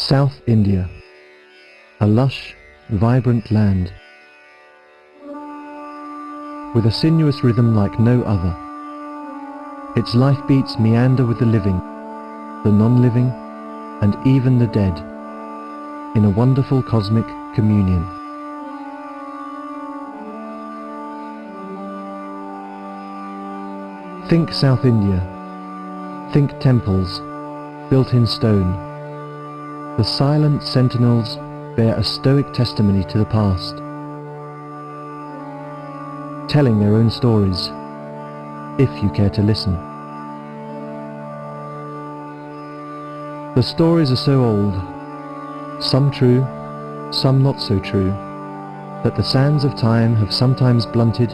South India, a lush, vibrant land with a sinuous rhythm like no other. Its life beats meander with the living, the non-living, and even the dead, in a wonderful cosmic communion. Think South India. Think temples, built in stone. The silent sentinels bear a stoic testimony to the past, telling their own stories, if you care to listen. The stories are so old, some true, some not so true, that the sands of time have sometimes blunted,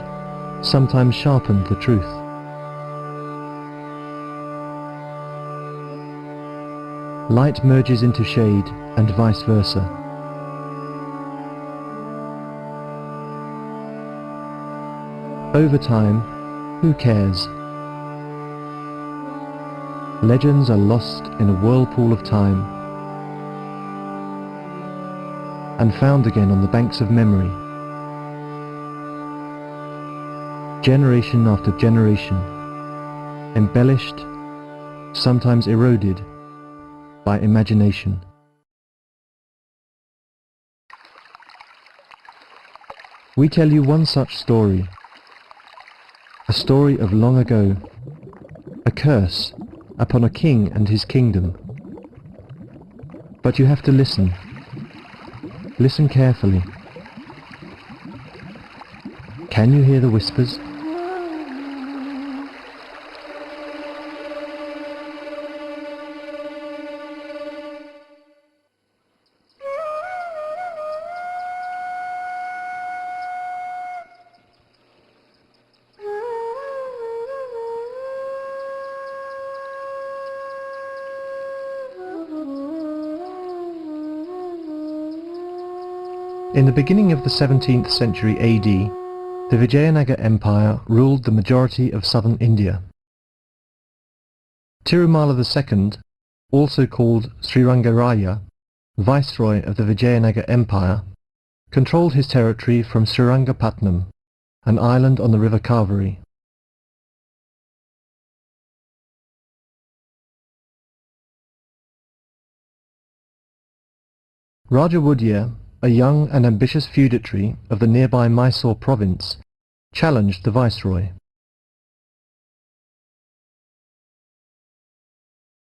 sometimes sharpened the truth. Light merges into shade, and vice versa. Over time, who cares? Legends are lost in a whirlpool of time, and found again on the banks of memory. Generation after generation, embellished, sometimes eroded, by imagination. We tell you one such story, a story of long ago, a curse upon a king and his kingdom. But you have to listen. Listen carefully. Can you hear the whispers? In the beginning of the 17th century AD, the Vijayanagar Empire ruled the majority of southern India. Tirumala II, also called Srirangaraya, viceroy of the Vijayanagar Empire, controlled his territory from Srirangapatnam, an island on the river Kaveri. Raja Wodeyar, a young and ambitious feudatory of the nearby Mysore province, challenged the viceroy.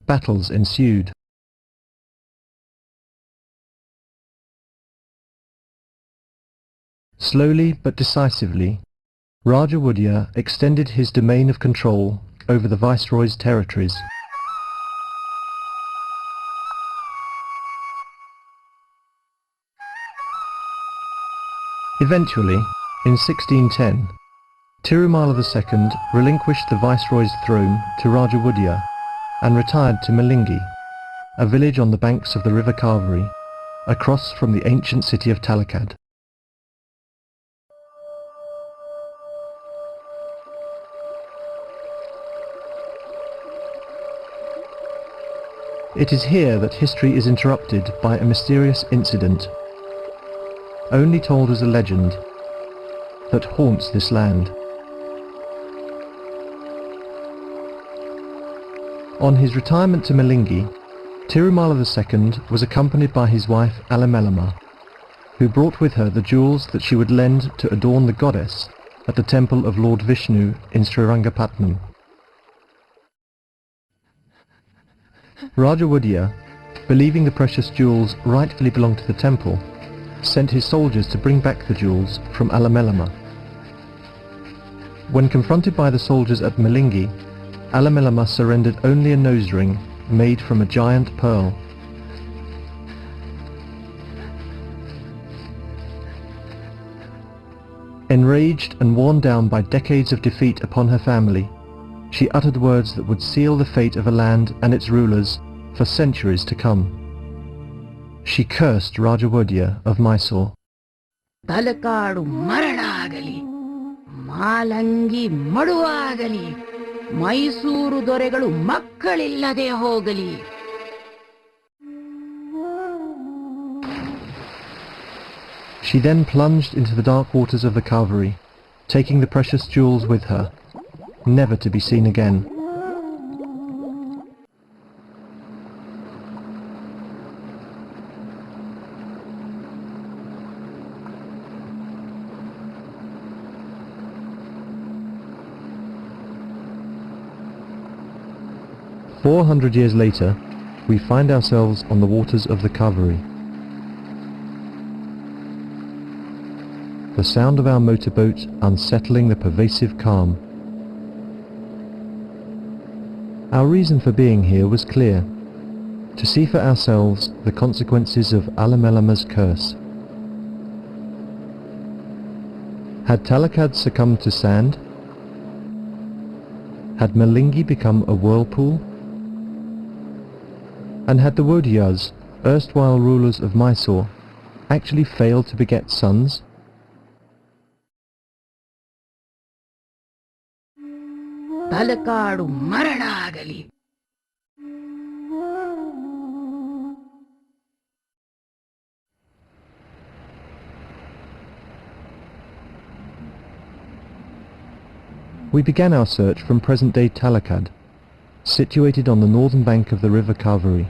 Battles ensued. Slowly but decisively, Raja Wodeyar extended his domain of control over the viceroy's territories. Eventually, in 1610, Tirumala II relinquished the viceroy's throne to Raja Wodeyar and retired to Malingi, a village on the banks of the river Kaveri, across from the ancient city of Talakad. It is here that history is interrupted by a mysterious incident, only told as a legend, that haunts this land. On his retirement to Malingi, Tirumala II was accompanied by his wife Alamelamma, who brought with her the jewels that she would lend to adorn the goddess at the temple of Lord Vishnu in Srirangapatnam. Raja Wodeyar, believing the precious jewels rightfully belonged to the temple, sent his soldiers to bring back the jewels from Alamelamma. When confronted by the soldiers at Malingi, Alamelamma surrendered only a nose ring made from a giant pearl. Enraged and worn down by decades of defeat upon her family, she uttered words that would seal the fate of a land and its rulers for centuries to come. She cursed Raja Wodeyar of Mysore. Talakadu maranagali, Malingi maduvagali, Mysore doregalu makkalillade hogali. She then plunged into the dark waters of the Kaveri, taking the precious jewels with her, never to be seen again. "400 years later, we find ourselves on the waters of the Kaveri. The sound of our motorboat unsettling the pervasive calm. Our reason for being here was clear: to see for ourselves the consequences of Alamelamma's curse. Had Talakad succumbed to sand? Had Malingi become a whirlpool? And had the Wodeyars, erstwhile rulers of Mysore, actually failed to beget sons? Talakadu ಮರಳಾಗಲಿ. We began our search from present-day Talakad, situated on the northern bank of the river Kaveri.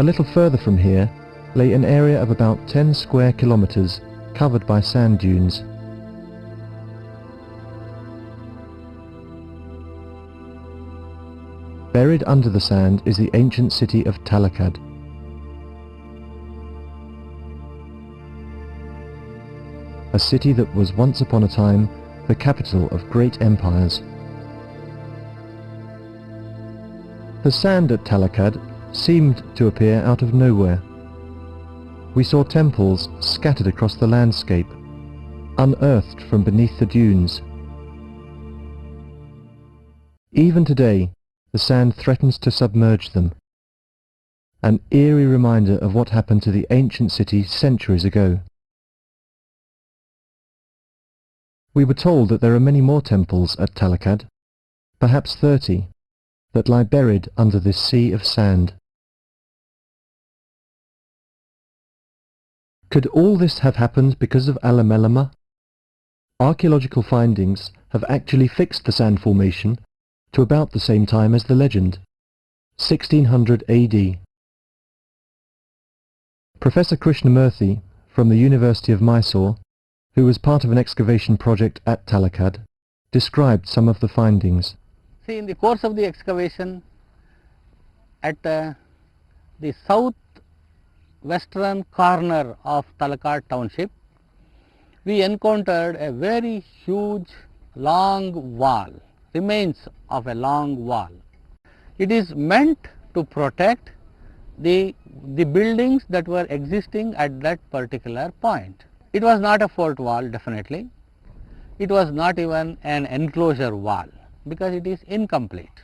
A little further from here lay an area of about 10 square kilometers covered by sand dunes. Buried under the sand is the ancient city of Talakad. A city that was once upon a time the capital of great empires. The sand at Talakad seemed to appear out of nowhere. We saw temples scattered across the landscape, unearthed from beneath the dunes. Even today, the sand threatens to submerge them, an eerie reminder of what happened to the ancient city centuries ago. We were told that there are many more temples at Talakad, perhaps 30, that lie buried under this sea of sand. Could all this have happened because of Alamelamma? Archaeological findings have actually fixed the sand formation to about the same time as the legend, 1600 AD. Professor Krishnamurthy from the University of Mysore, who was part of an excavation project at Talakad, described some of the findings. See, in the course of the excavation at the south-western corner of Talakad township, we encountered a very huge long wall, remains of a long wall. It is meant to protect the buildings that were existing at that particular point. It was not a fort wall, definitely. It was not even an enclosure wall, because it is incomplete.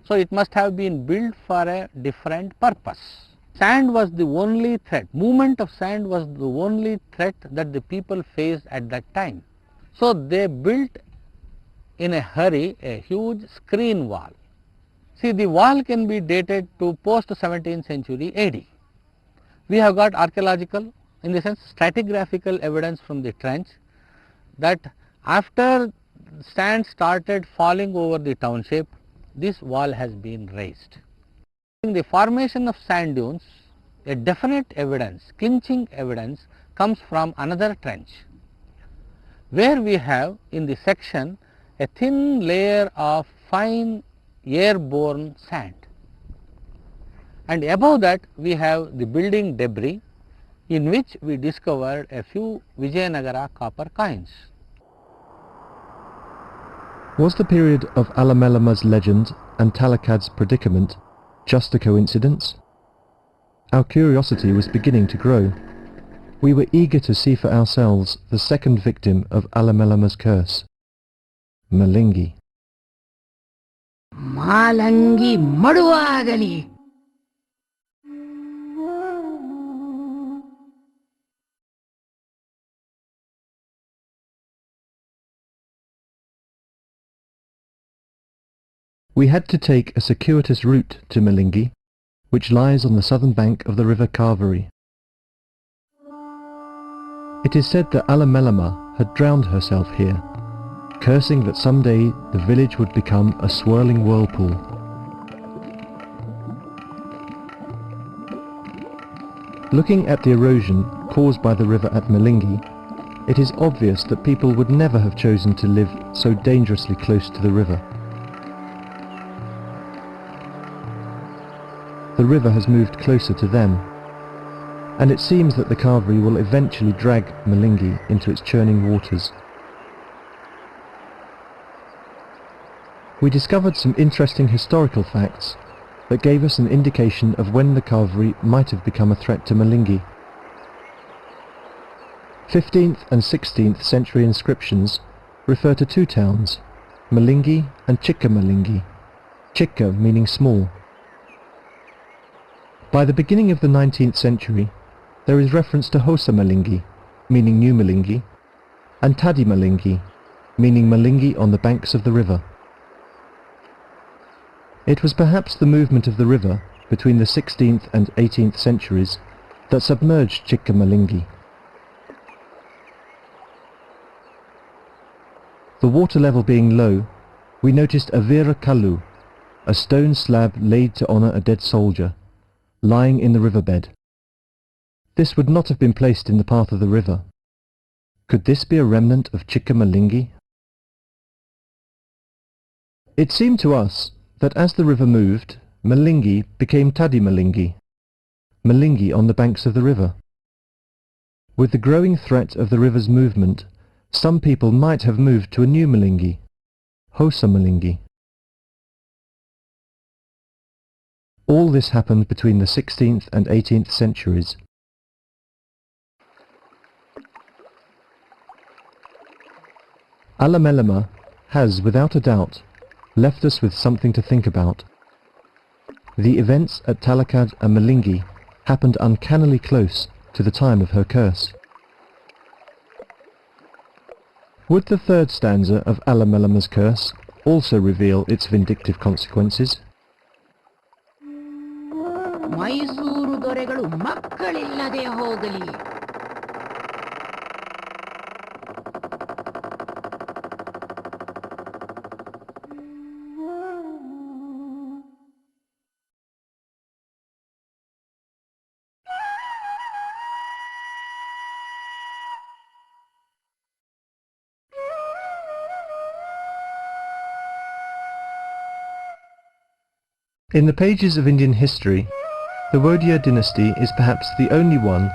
So it must have been built for a different purpose. Sand was the only threat, movement of sand was the only threat that the people faced at that time. So they built in a hurry a huge screen wall. See, the wall can be dated to post 17th century AD. We have got archaeological, in the sense stratigraphical evidence from the trench that after sand started falling over the township, this wall has been raised. In the formation of sand dunes, a definite evidence, clinching evidence, comes from another trench, where we have in the section a thin layer of fine airborne sand, and above that we have the building debris, in which we discovered a few Vijayanagar copper coins. Was the period of Alamelamma's legend and Talakad's predicament just a coincidence? Our curiosity was beginning to grow. We were eager to see for ourselves the second victim of Alamelamma's curse, Malingi. Malangi ಮಡುವಾಗಲಿ. We had to take a circuitous route to Malingi, which lies on the southern bank of the river Kaveri. It is said that Alamelamma had drowned herself here, cursing that someday the village would become a swirling whirlpool. Looking at the erosion caused by the river at Malingi, it is obvious that people would never have chosen to live so dangerously close to the river. The river has moved closer to them, and it seems that the Kaveri will eventually drag Malingi into its churning waters. We discovered some interesting historical facts that gave us an indication of when the Kaveri might have become a threat to Malingi. 15th and 16th century inscriptions refer to two towns, Malingi and Chikka Chikka meaning small. By the beginning of the 19th century, there is reference to Hosa Malingi, meaning New Malingi, and Tadi Malingi, meaning Malingi on the banks of the river. It was perhaps the movement of the river between the 16th and 18th centuries that submerged Chikka Malingi. The water level being low, we noticed a Veera Kallu, a stone slab laid to honour a dead soldier, lying in the riverbed. This would not have been placed in the path of the river. Could this be a remnant of Chikka Malingi? It seemed to us that as the river moved, Malingi became Tadi Malingi, Malingi on the banks of the river. With the growing threat of the river's movement, some people might have moved to a new Malingi, Hosa Malingi. All this happened between the 16th and 18th centuries. Alamelamma has, without a doubt, left us with something to think about. The events at Talakad and Malingi happened uncannily close to the time of her curse. Would the third stanza of Alamelamma's curse also reveal its vindictive consequences? Mysuru ದೊರೆಗಳು ಮಕ್ಕಳಿಲ್ಲದೆ ಹೋಗಲಿ. In the pages of Indian history, the Wodeyar dynasty is perhaps the only one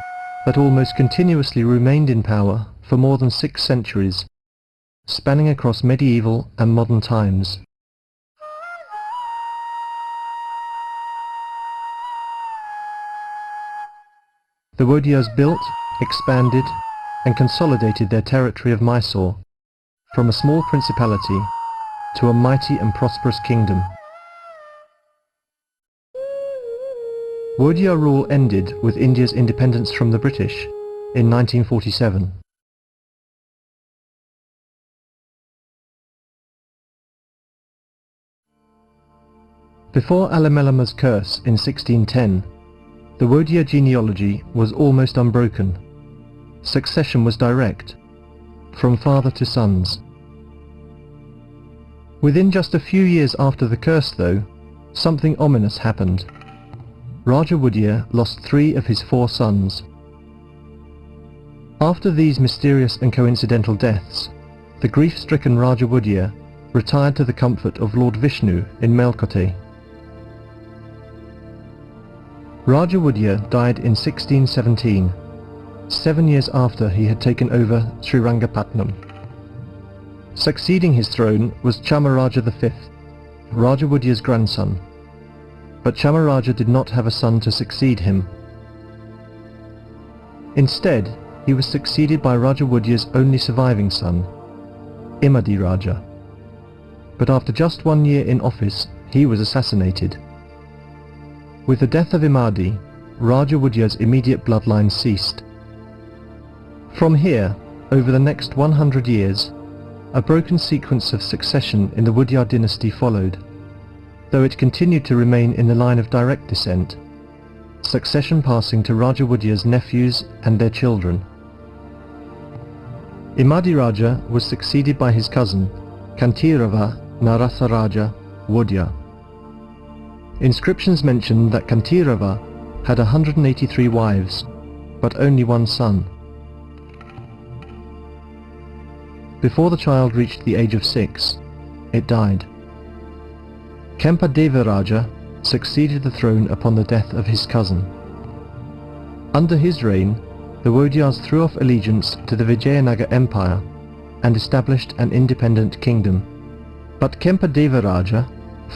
that almost continuously remained in power for more than 6 centuries, spanning across medieval and modern times. The Wodeyars built, expanded, and consolidated their territory of Mysore from a small principality to a mighty and prosperous kingdom. Wodeyar rule ended with India's independence from the British in 1947. Before Alamelamma's curse in 1610, the Wodeyar genealogy was almost unbroken. Succession was direct, from father to sons. Within just a few years after the curse, though, something ominous happened. Raja Wodeyar lost 3 of his 4 sons. After these mysterious and coincidental deaths, the grief-stricken Raja Wodeyar retired to the comfort of Lord Vishnu in Melkote. Raja Wodeyar died in 1617, 7 years after he had taken over Srirangapatnam. Succeeding his throne was Chamaraja V, Raja Wodeyar's grandson. But Chamaraja did not have a son to succeed him. Instead, he was succeeded by Raja Wodeyar's only surviving son, Imadi Raja. But after just 1 year in office, he was assassinated. With the death of Imadi, Raja Wodeyar's immediate bloodline ceased. From here, over the next 100 years, a broken sequence of succession in the Wodeyar dynasty followed. though it continued to remain in the line of direct descent, succession passing to Raja Wodeyar's nephews and their children. Imadi Raja was succeeded by his cousin, Kantirava Narasaraja Wodeyar. Inscriptions mention that Kantirava had 183 wives, but only one son. Before the child reached the age of 6, it died. Kempadeva Raja succeeded the throne upon the death of his cousin. Under his reign, the Wodeyars threw off allegiance to the Vijayanagar Empire and established an independent kingdom. But Kempadeva Raja,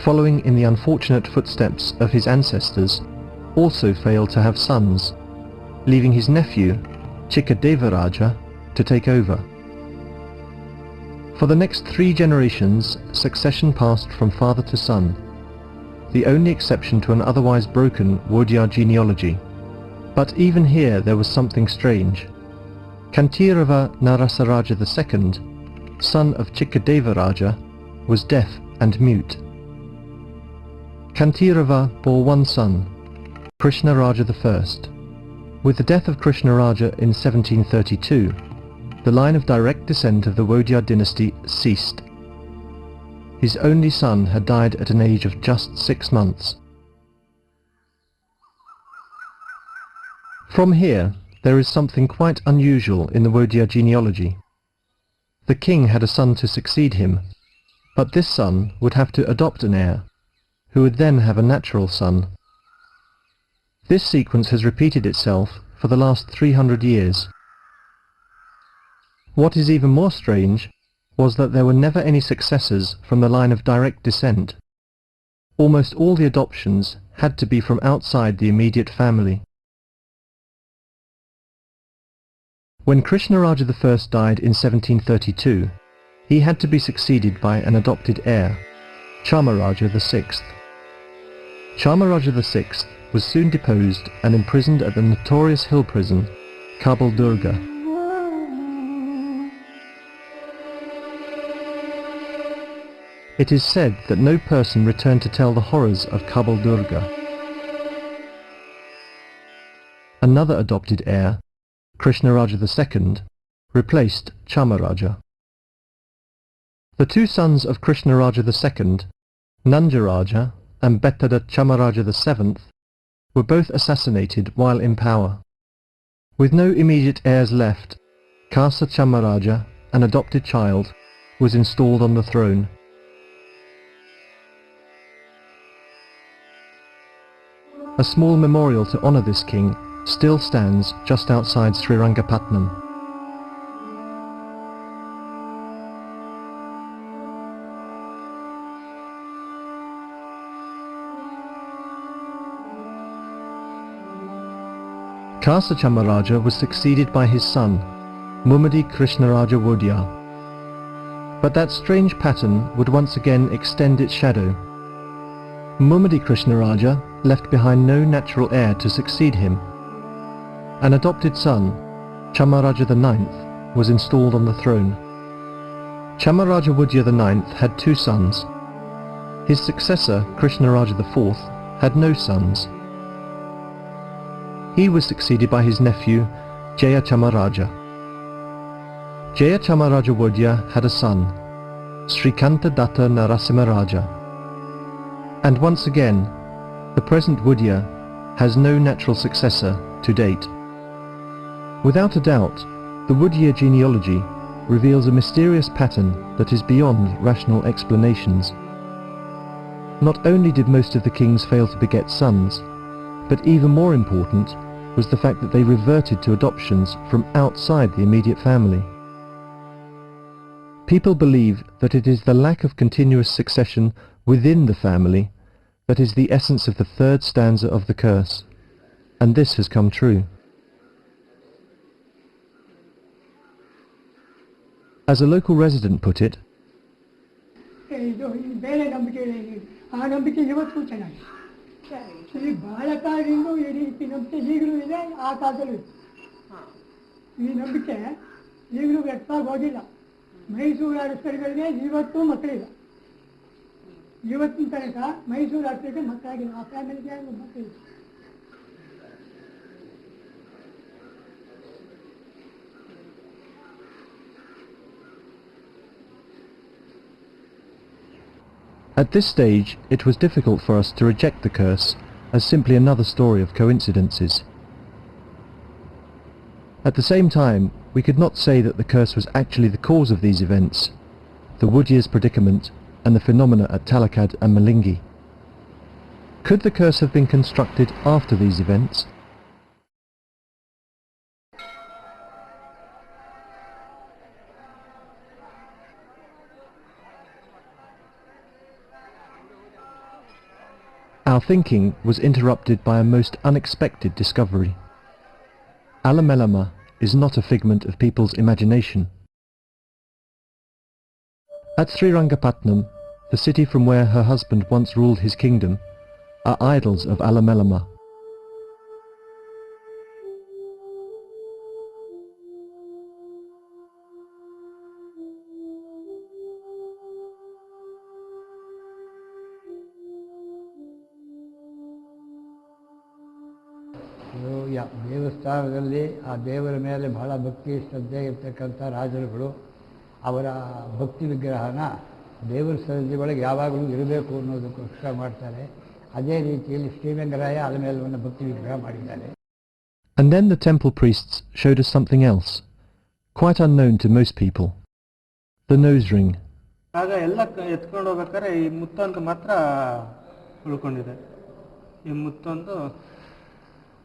following in the unfortunate footsteps of his ancestors, also failed to have sons, leaving his nephew, Chikkadeva Raja, to take over. For the next 3 generations, succession passed from father to son, the only exception to an otherwise broken Wodeyar genealogy. But even here there was something strange. Kantirava Narasaraja II, son of Chikkadeva Raja, was deaf and mute. Kantirava bore one son, Krishna Raja I. With the death of Krishna Raja in 1732, the line of direct descent of the Wodeyar dynasty ceased. His only son had died at an age of just 6 months. From here, there is something quite unusual in the Wodeyar genealogy. The king had a son to succeed him, but this son would have to adopt an heir, who would then have a natural son. This sequence has repeated itself for the last 300 years. What is even more strange was that there were never any successors from the line of direct descent. Almost all the adoptions had to be from outside the immediate family. When Krishna Raja I died in 1732, he had to be succeeded by an adopted heir, Chamaraja VI. Chamaraja VI was soon deposed and imprisoned at the notorious hill prison, Kabul Durga. It is said that no person returned to tell the horrors of Kabul Durga. Another adopted heir, Krishna Raja II, replaced Chamaraja. The 2 sons of Krishna Raja II, Nanjaraja and Bettada Chamaraja VII, were both assassinated while in power. With no immediate heirs left, Kasa Chamaraja, an adopted child, was installed on the throne. A small memorial to honour this king still stands just outside Srirangapatnam. Kasa Chamaraja was succeeded by his son, Mumadi Krishna Raja Wodeyar. But that strange pattern would once again extend its shadow. Mumadi Krishna Raja left behind no natural heir to succeed him. An adopted son, Chamaraja IX, was installed on the throne. Chamaraja Wodeyar IX had 2 sons. His successor, Krishna Raja IV, had no sons. He was succeeded by his nephew, Jaya Chamaraja. Jaya Chamaraja Wodeyar had a son, Srikanta Datta Narasimha Raja. And once again, the present Wodeyar has no natural successor to date. Without a doubt, the Wodeyar genealogy reveals a mysterious pattern that is beyond rational explanations. Not only did most of the kings fail to beget sons, but even more important was the fact that they reverted to adoptions from outside the immediate family. People believe that it is the lack of continuous succession within the family that is the essence of the 3rd stanza of the curse, and this has come true. As a local resident put it, ಇವತ್ತಿನ ತನಕ ಮೈಸೂರು ಅರಸರಿಗೆ ಮಕ್ಕಳಾಗಿಲ್ಲ, ಆ ಫ್ಯಾಮಿಲಿಗೆ ಮಕ್ಕಳಿಲ್ಲ. At this stage, it was difficult for us to reject the curse as simply another story of coincidences. At the same time, we could not say that the curse was actually the cause of these events, the Wodeyar's predicament and the phenomena at Talakad and Malingi. Could the curse have been constructed after these events? Our thinking was interrupted by a most unexpected discovery. Alamelamma is not a figment of people's imagination. At Srirangapatnam, the city from where her husband once ruled his kingdom, are idols of Alamelamma. ದೇವಸ್ಥಾನದಲ್ಲಿ ಆ ದೇವರ ಮೇಲೆ ಬಹಳ ಭಕ್ತಿ ಶ್ರದ್ಧೆ ಇರ್ತಕ್ಕಂಥ ರಾಜರುಗಳು ಅವರ ಭಕ್ತಿ ವಿಗ್ರಹನ ದೇವರ ಸನ್ನಿಧಿ ಒಳಗೆ ಯಾವಾಗಲೂ ಇರಬೇಕು ಅನ್ನೋದಕ್ಕೋಸ್ಕರ ಮಾಡ್ತಾರೆ. ಅದೇ ರೀತಿಯಲ್ಲಿ ಶ್ರೀರಂಗರಾಯ ಆಲಮೇಲಮ್ಮನ ಭಕ್ತಿ ವಿಗ್ರಹ ಮಾಡಿದ್ದಾರೆ. And then the temple priests showed us something else, quite unknown to most people. The nose ring. ಆಗ ಎಲ್ಲ ಎತ್ಕೊಂಡು ಹೋಗ್ಬೇಕಾದ್ರೆ ಈ ಮುತ್ತೊಂದು ಮಾತ್ರ ಉಳ್ಕೊಂಡಿದೆ. ಈ ಮುತ್ತೊಂದು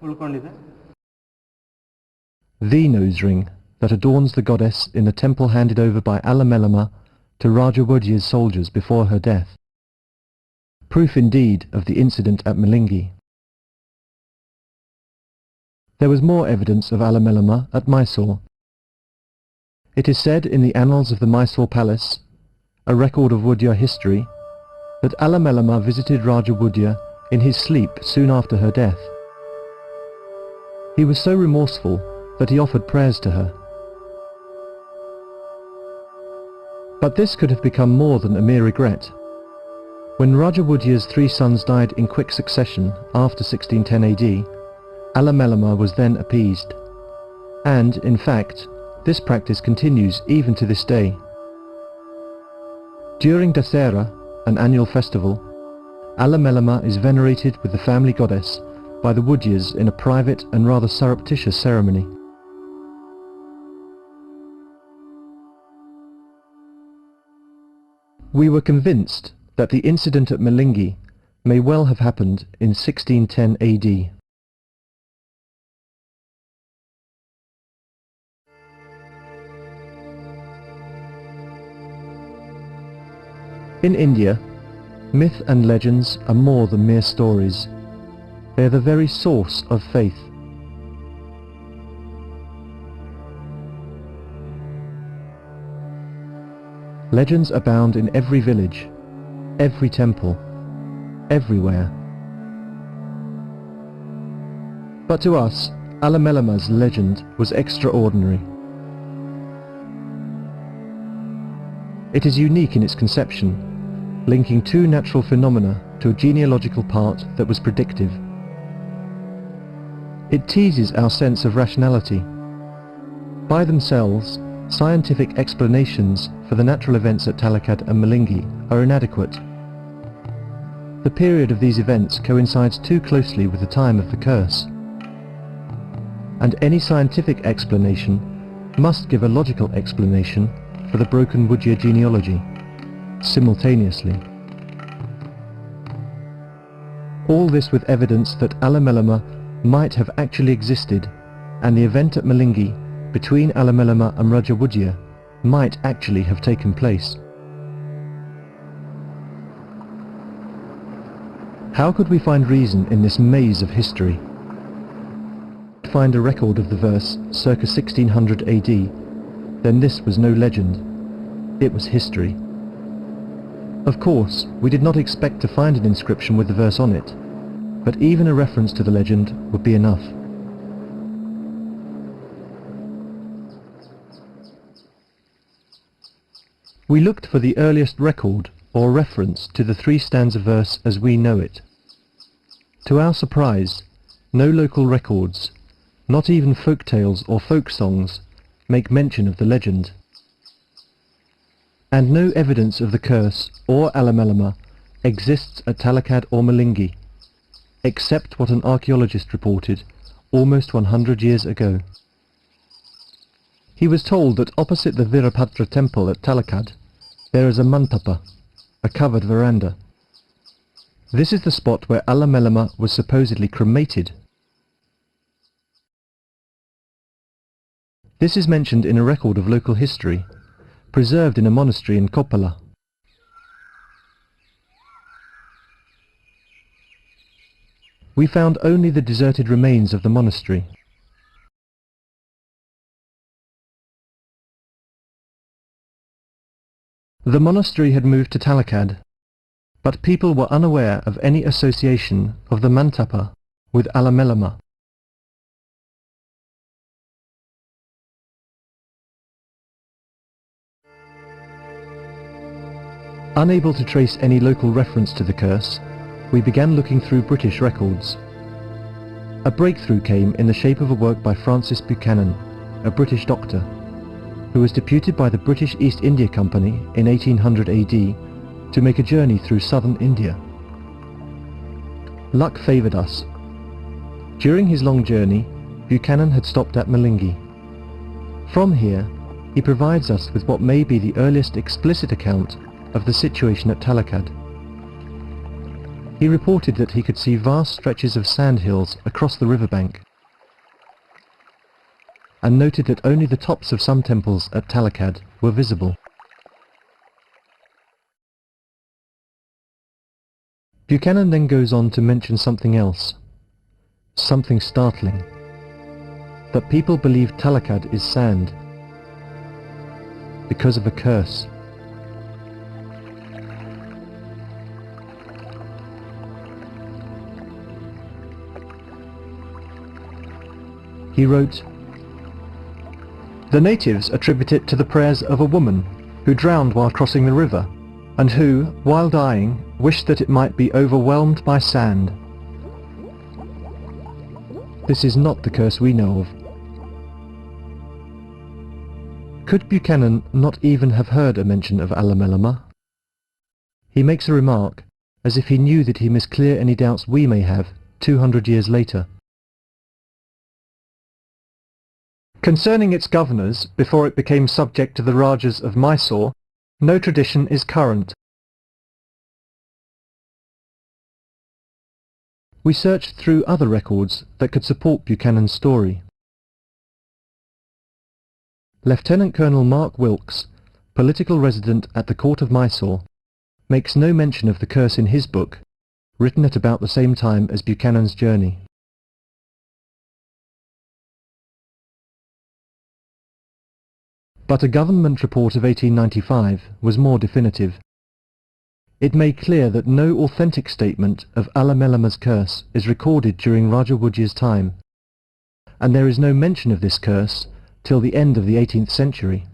ಉಳ್ಕೊಂಡಿದೆ. The nose ring that adorns the goddess in the temple handed over by Alamelamma to Raja Wodeyar's soldiers before her death. Proof indeed of the incident at Malingi. There was more evidence of Alamelamma at Mysore. It is said in the annals of the Mysore palace, a record of Wodeyar history, that Alamelamma visited Raja Wodeyar in his sleep soon after her death. He was so remorseful that he offered prayers to her. But this could have become more than a mere regret. When Raja Wodeyar's 3 sons died in quick succession after 1610 AD, Alamelamma was then appeased. And, in fact, this practice continues even to this day. During Dasera, an annual festival, Alamelamma is venerated with the family goddess by the Wodeyars in a private and rather surreptitious ceremony. We were convinced that the incident at Malingi may well have happened in 1610 AD. In India, myth and legends are more than mere stories. They are the very source of faith. Legends abound in every village, every temple, everywhere. But to us, Alamelamma's legend was extraordinary. It is unique in its conception, linking 2 natural phenomena to a genealogical part that was predictive. It teases our sense of rationality. By themselves, scientific explanations for the natural events at Talakad and Malingi are inadequate. The period of these events coincides too closely with the time of the curse. And any scientific explanation must give a logical explanation for the broken Wodeyar genealogy, simultaneously. All this with evidence that Alamelamma might have actually existed, and the event at Malingi between Alamelamma and Raja Wodeyar might actually have taken place. How could we find reason in this maze of history? Find a record of the verse circa 1600 AD, then this was no legend, it was history. Of course, we did not expect to find an inscription with the verse on it, but even a reference to the legend would be enough. We looked for the earliest record or reference to the three-stanza verse as we know it. To our surprise, no local records, not even folk tales or folk songs, make mention of the legend. And no evidence of the curse or Alamelamma exists at Talakad or Malingi, except what an archaeologist reported almost 100 years ago. He was told that opposite the Virapatra temple at Talakad there is a mantapa, a covered veranda. This is the spot where Alamelamma was supposedly cremated. This is mentioned in a record of local history, preserved in a monastery in Koppala. We found only the deserted remains of the monastery. The monastery had moved to Talakad, but people were unaware of any association of the mantapa with Alamelamma. Unable to trace any local reference to the curse, we began looking through British records. A breakthrough came in the shape of a work by Francis Buchanan, a British doctor, who was deputed by the British East India Company in 1800 AD to make a journey through southern India. Luck favoured us. During his long journey, Buchanan had stopped at Malingi. From here, he provides us with what may be the earliest explicit account of the situation at Talakad. He reported that he could see vast stretches of sandhills across the riverbank, and noted that only the tops of some temples at Talakad were visible. Buchanan then goes on to mention something else, something startling, that people believe Talakad is sand because of a curse. He wrote, "The natives attribute it to the prayers of a woman who drowned while crossing the river, and who, while dying, wished that it might be overwhelmed by sand. This is not the curse we know of." Could Buchanan not even have heard a mention of Alamelamma? He makes a remark as if he knew that he must clear any doubts we may have 200 years later. Concerning its governors, before it became subject to the Rajas of Mysore, no tradition is current. We searched through other records that could support Buchanan's story. Lieutenant Colonel Mark Wilkes, political resident at the court of Mysore, makes no mention of the curse in his book, written at about the same time as Buchanan's journey. But a government report of 1895 was more definitive. It made clear that no authentic statement of Alamelamma's curse is recorded during Raja Wodeyar's time, and there is no mention of this curse till the end of the 18th century.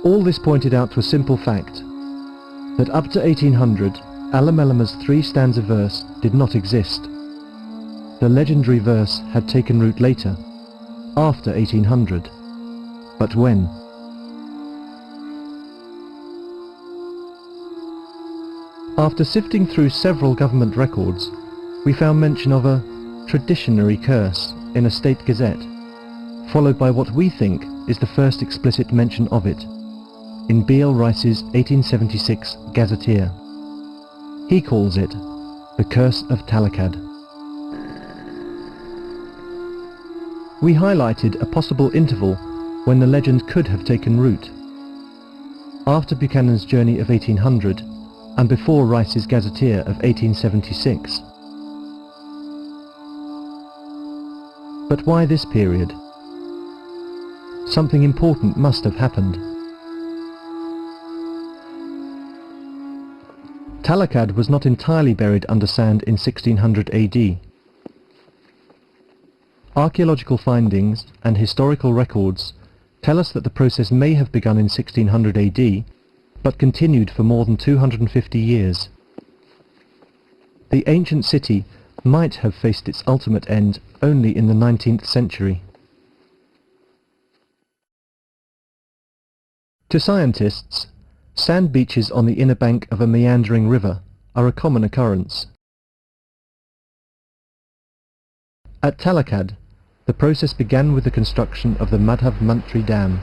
All this pointed out to a simple fact, that up to 1800, Alamelamma's three-stanza verse did not exist. The legendary verse had taken root later, after 1800. But when? After sifting through several government records, we found mention of a traditionary curse in a state gazette, followed by what we think is the first explicit mention of it, in B.L. Rice's 1876 Gazetteer. He calls it the Curse of Talakad. We highlighted a possible interval when the legend could have taken root, after Buchanan's journey of 1800 and before Rice's Gazetteer of 1876. But why this period? Something important must have happened. Talakad was not entirely buried under sand in 1600 AD. Archaeological findings and historical records tell us that the process may have begun in 1600 AD, but continued for more than 250 years. The ancient city might have faced its ultimate end only in the 19th century. To scientists, sand beaches on the inner bank of a meandering river are a common occurrence. At Talakad, the process began with the construction of the Madhav Mantri Dam.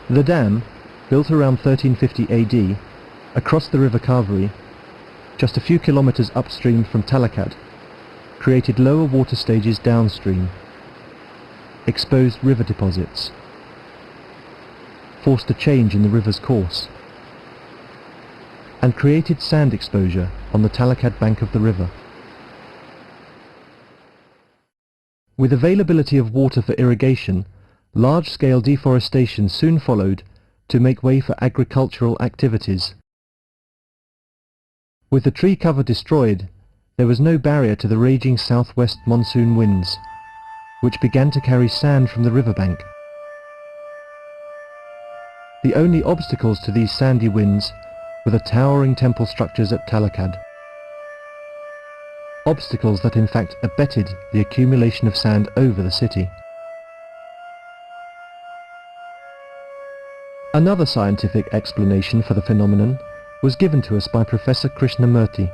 The dam, built around 1350 AD, across the river Kaveri, just a few kilometers upstream from Talakad, created lower water stages downstream, exposed river deposits, forced a change in the river's course, and created sand exposure on the Talakad bank of the river. With availability of water for irrigation, large-scale deforestation soon followed to make way for agricultural activities. With the tree cover destroyed, there was no barrier to the raging southwest monsoon winds, which began to carry sand from the riverbank. The only obstacles to these sandy winds were the towering temple structures at Talakad. Obstacles that in fact abetted the accumulation of sand over the city. Another scientific explanation for the phenomenon was given to us by Professor Krishnamurti.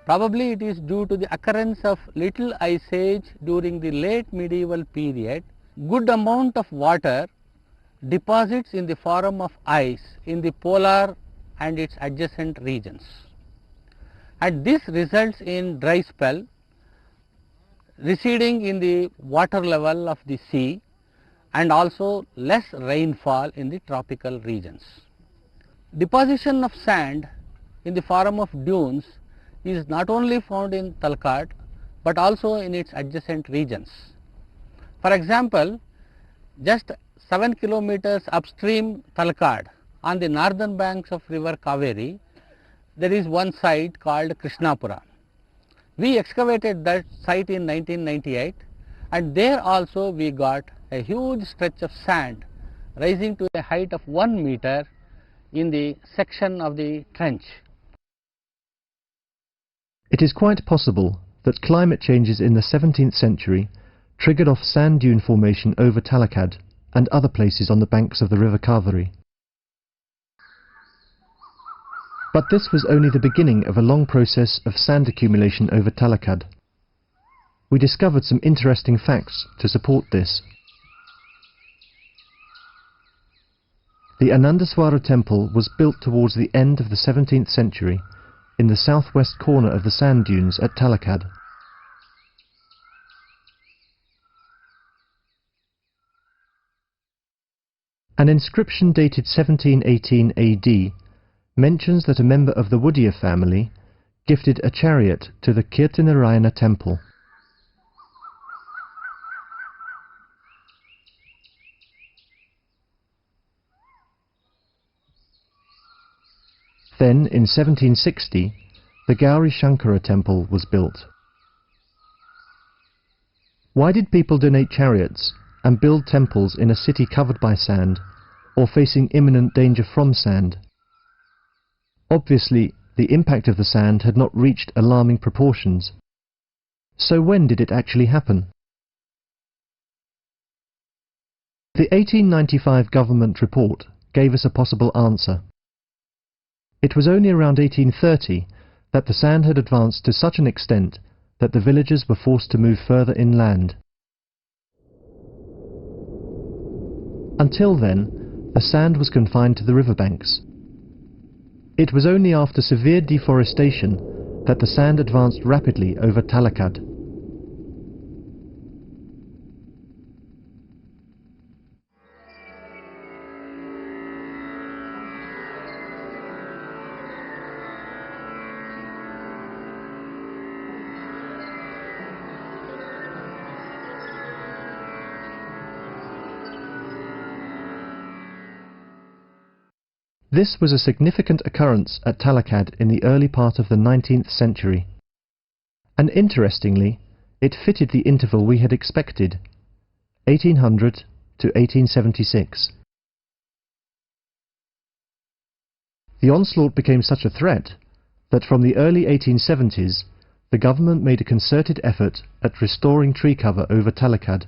Probably it is due to the occurrence of little ice age during the late medieval period. Good amount of water deposits in the form of ice in the polar and its adjacent regions, and this results in dry spell, receding in the water level of the sea, and also less rainfall in the tropical regions. Deposition of sand in the form of dunes is not only found in Talakad but also in its adjacent regions. For example, just 7 kilometers upstream Talakad, on the northern banks of river Kaveri, there is one site called Krishnapura. We excavated that site in 1998, and there also we got a huge stretch of sand rising to a height of 1 meter in the section of the trench. It is quite possible that climate changes in the 17th century triggered off sand dune formation over Talakad and other places on the banks of the river Kaveri. But this was only the beginning of a long process of sand accumulation over Talakad. We discovered some interesting facts to support this. The Anandaswara temple was built towards the end of the 17th century in the southwest corner of the sand dunes at Talakad. An inscription dated 1718 AD mentions that a member of the Wodeyar family gifted a chariot to the Kirtinarayana temple. Then, in 1760, the Gauri Shankara temple was built. Why did people donate chariots and build temples in a city covered by sand or facing imminent danger from sand? Obviously, the impact of the sand had not reached alarming proportions. So when did it actually happen? The 1895 government report gave us a possible answer. It was only around 1830 that the sand had advanced to such an extent that the villagers were forced to move further inland. Until then, the sand was confined to the riverbanks. It was only after severe deforestation that the sand advanced rapidly over Talakad. This was a significant occurrence at Talakad in the early part of the 19th century. And interestingly, it fitted the interval we had expected, 1800 to 1876. The onslaught became such a threat that from the early 1870s the government made a concerted effort at restoring tree cover over Talakad.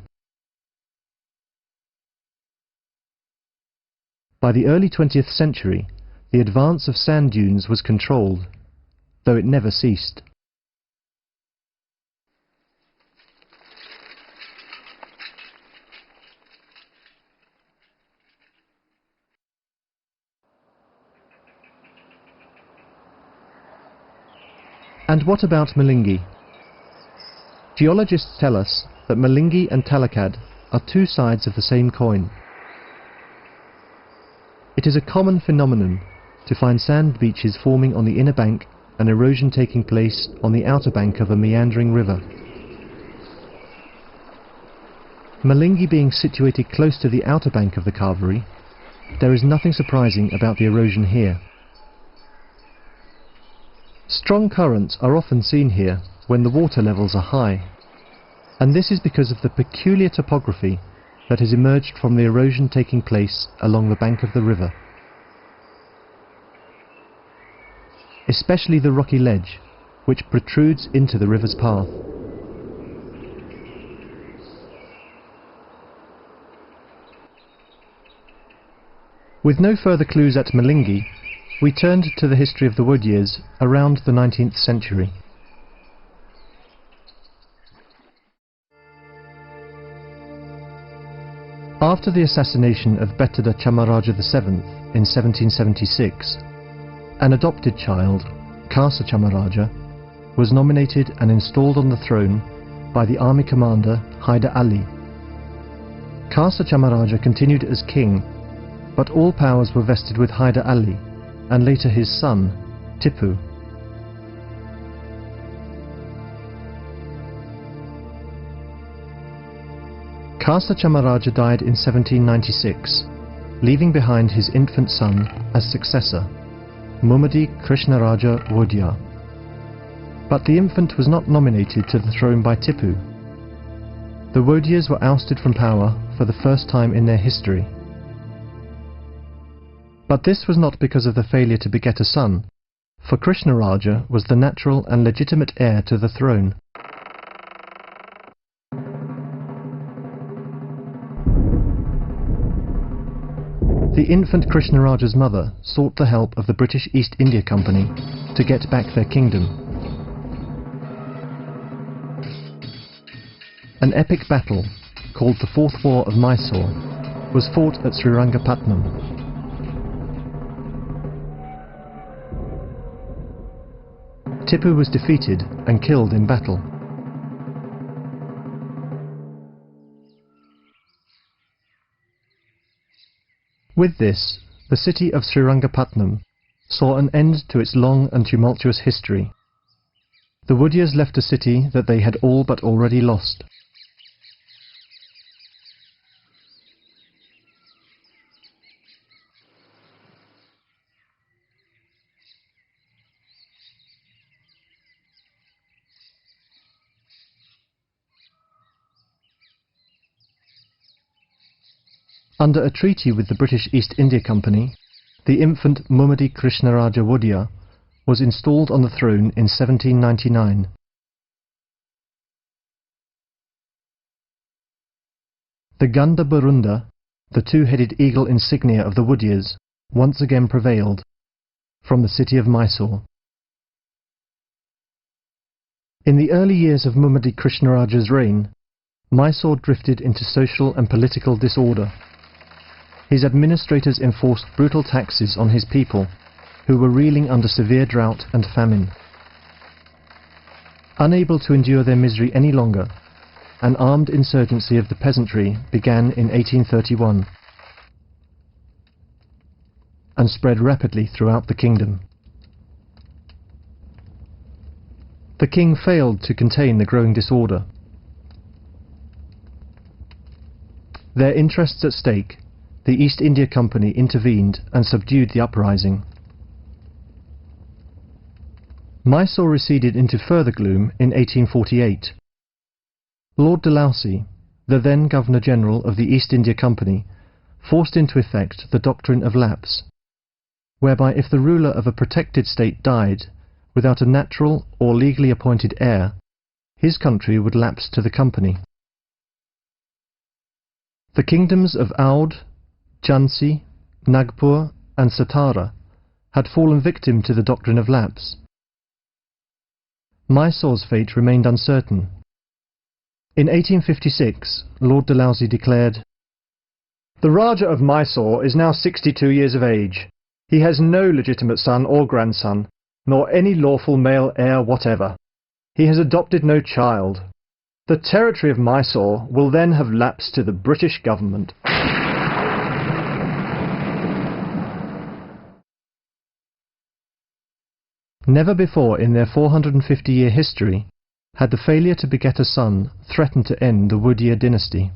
By the early 20th century, the advance of sand dunes was controlled, though it never ceased. And what about Malingi? Geologists tell us that Malingi and Talakad are two sides of the same coin. It is a common phenomenon to find sand beaches forming on the inner bank and erosion taking place on the outer bank of a meandering river. Malingi being situated close to the outer bank of the Kaveri, there is nothing surprising about the erosion here. Strong currents are often seen here when the water levels are high, and this is because of the peculiar topography that has emerged from the erosion taking place along the bank of the river. Especially the rocky ledge, which protrudes into the river's path. With no further clues at Malingi, we turned to the history of the Wodeyars around the 19th century. After the assassination of Betada Chamaraja VII in 1776, an adopted child, Kasa Chamaraja, was nominated and installed on the throne by the army commander Hyder Ali. Kasa Chamaraja continued as king, but all powers were vested with Hyder Ali and later his son, Tipu. Kasa Chamaraja died in 1796, leaving behind his infant son as successor, Mumadi Krishnaraja Wodeyar. But the infant was not nominated to the throne by Tipu. The Wodeyars were ousted from power for the first time in their history. But this was not because of the failure to beget a son, for Krishnaraja was the natural and legitimate heir to the throne. The infant Krishnaraja's mother sought the help of the British East India Company to get back their kingdom. An epic battle, called the Fourth War of Mysore, was fought at Srirangapatnam. Tipu was defeated and killed in battle. With this, the city of Srirangapatnam saw an end to its long and tumultuous history. The Wodeyars left a city that they had all but already lost. Under a treaty with the British East India Company, the infant Mumadi Krishnaraja Wodeyar was installed on the throne in 1799. The Ganda Barunda, the two-headed eagle insignia of the Wodeyars, once again prevailed, from the city of Mysore. In the early years of Mumadi Krishnaraja's reign, Mysore drifted into social and political disorder. His administrators enforced brutal taxes on his people, who were reeling under severe drought and famine. Unable to endure their misery any longer, an armed insurgency of the peasantry began in 1831 and spread rapidly throughout the kingdom. The king failed to contain the growing disorder. Their interests at stake, the East India Company intervened and subdued the uprising. Mysore receded into further gloom in 1848. Lord Dalhousie, the then Governor-General of the East India Company, forced into effect the doctrine of lapse, whereby if the ruler of a protected state died without a natural or legally appointed heir, his country would lapse to the company. The kingdoms of Oudh, Jhansi, Nagpur and Satara had fallen victim to the doctrine of lapse. Mysore's fate remained uncertain. In 1856, Lord Dalhousie declared, "The Raja of Mysore is now 62 years of age. He has no legitimate son or grandson, nor any lawful male heir whatever. He has adopted no child. The territory of Mysore will then have lapsed to the British government." Never before in their 450-year history had the failure to beget a son threatened to end the Wodeyar dynasty.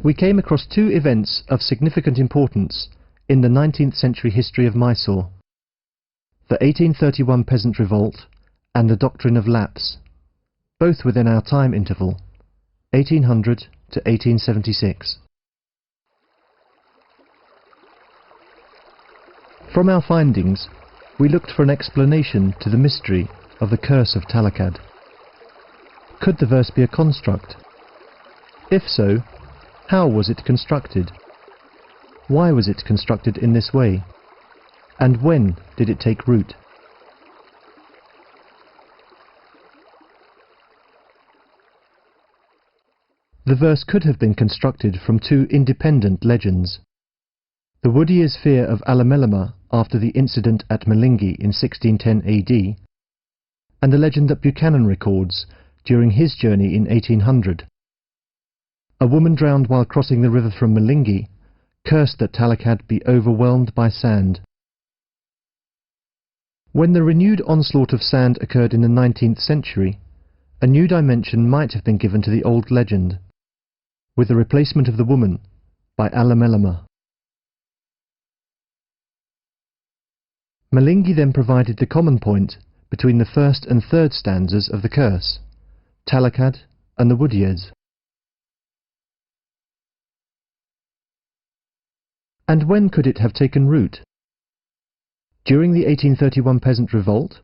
We came across two events of significant importance in the 19th century history of Mysore: the 1831 peasant revolt and the doctrine of lapse, both within our time interval, 1800 to 1876. From our findings, we looked for an explanation to the mystery of the Curse of Talakad. Could the verse be a construct? If so, how was it constructed? Why was it constructed in this way? And when did it take root? The verse could have been constructed from two independent legends: the Wodeyar's fear of Alamelamma after the incident at Malingi in 1610 AD, and the legend that Buchanan records during his journey in 1800. A woman drowned while crossing the river from Malingi cursed that Talakad be overwhelmed by sand. When the renewed onslaught of sand occurred in the 19th century, a new dimension might have been given to the old legend, with the replacement of the woman by Alamelamma. Malingi then provided the common point between the first and third stanzas of the curse, Talakad and the Wodeyars. And when could it have taken root? During the 1831 peasant revolt?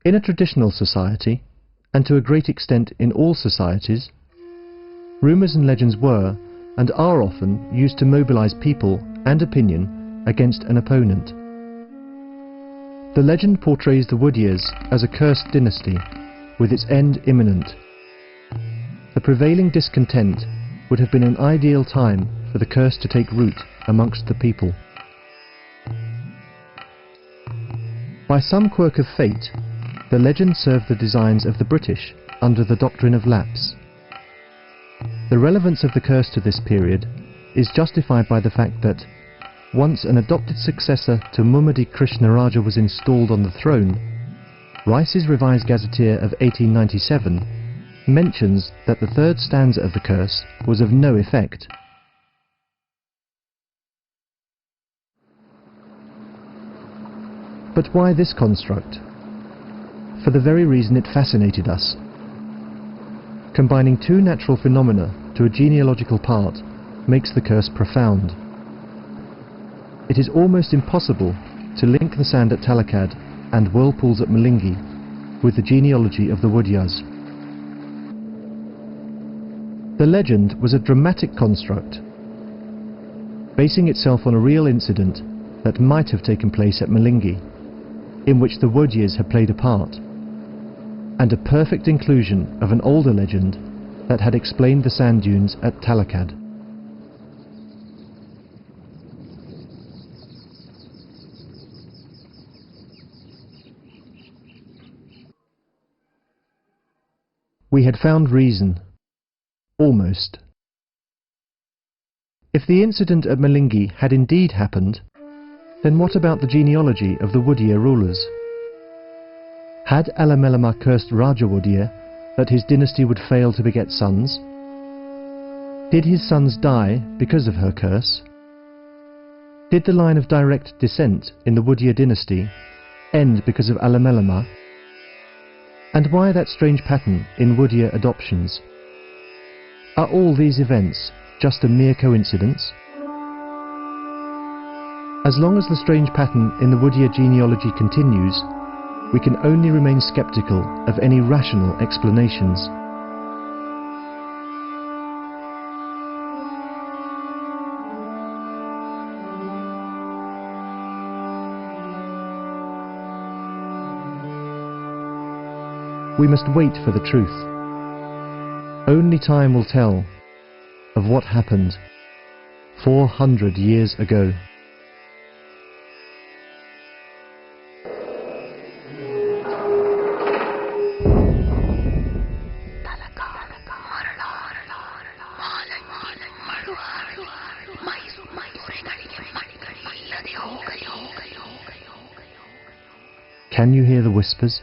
In a traditional society, and to a great extent in all societies, rumours and legends were, and are often, used to mobilise people and opinion against an opponent. The legend portrays the Wodeyars as a cursed dynasty, with its end imminent. The prevailing discontent would have been an ideal time for the curse to take root amongst the people. By some quirk of fate, the legend served the designs of the British under the doctrine of lapse. The relevance of the curse to this period is justified by the fact that, once an adopted successor to Mummadi Krishna Raja was installed on the throne, Rice's Revised Gazetteer of 1897 mentions that the third stanza of the curse was of no effect. But why this construct? For the very reason it fascinated us. Combining two natural phenomena to a genealogical part makes the curse profound. It is almost impossible to link the sand at Talakad and whirlpools at Malingi with the genealogy of the Wodeyars. The legend was a dramatic construct, basing itself on a real incident that might have taken place at Malingi, in which the Wodeyars had played a part, and a perfect inclusion of an older legend that had explained the sand dunes at Talakad. We had found reason. Almost. If the incident at Malingi had indeed happened, then what about the genealogy of the Wodeyar rulers? Had Alamelamma cursed Raja Wodeyar that his dynasty would fail to beget sons? Did his sons die because of her curse? Did the line of direct descent in the Wodeyar dynasty end because of Alamelamma? And why that strange pattern in Wodeyar adoptions? Are all these events just a mere coincidence? As long as the strange pattern in the Wodeyar genealogy continues, we can only remain skeptical of any rational explanations. We must wait for the truth. Only time will tell of what happened 400 years ago. Can you hear the whispers?